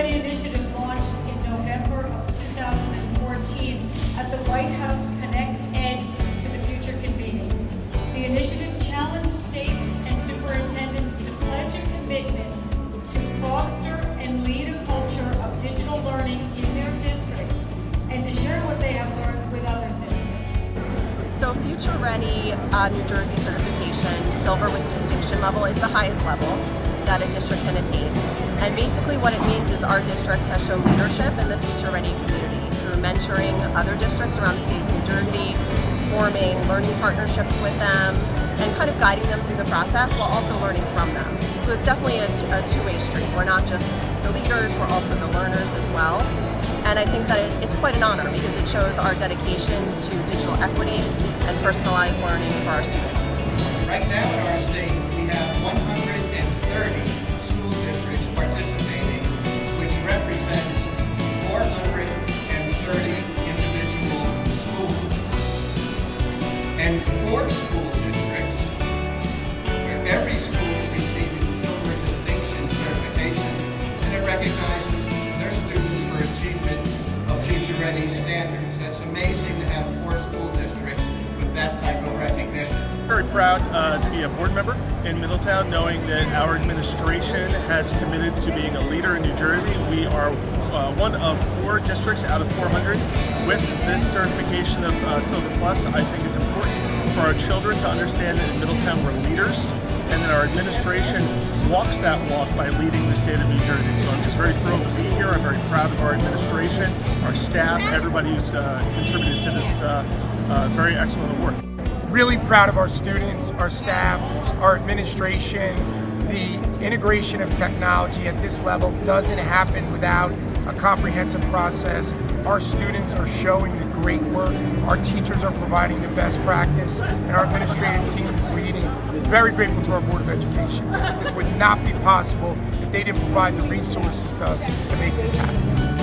Ready initiative launched in November of 2014 at the White House Connect Ed to the Future convening. The initiative challenged states and superintendents to pledge a commitment to foster and lead a culture of digital learning in their districts and to share what they have learned with other districts. So Future Ready New Jersey certification, silver with distinction level, is the highest level that a district can attain. And basically what it means is our district has shown leadership in the Future Ready community through mentoring other districts around the state of New Jersey, forming learning partnerships with them, and kind of guiding them through the process while also learning from them. So it's definitely a two-way street. We're not just the leaders, we're also the learners as well. And I think that it's quite an honor because it shows our dedication to digital equity and personalized learning for our students. Right now in our state, we have 130 school districts participating, which represents 430 individual schools. And 4 school districts, where every school is receiving silver distinction certification, and it recognizes their students for achievement of Future Ready standards. That's amazing to have 4 school districts with that type of recognition. Very proud to be a board member in Middletown, knowing that our administration has committed to being a leader in New Jersey. We are one of 4 districts out of 400 with this certification of Silver Plus. I think it's important for our children to understand that in Middletown we're leaders, and that our administration walks that walk by leading the state of New Jersey. So I'm just very thrilled to be here. I'm very proud of our administration, our staff, everybody who's contributed to this very excellent award. Really proud of our students, our staff, our administration. The integration of technology at this level doesn't happen without a comprehensive process. Our students are showing the great work, our teachers are providing the best practice, and our administrative team is leading. Very grateful to our Board of Education. This would not be possible if they didn't provide the resources to us to make this happen.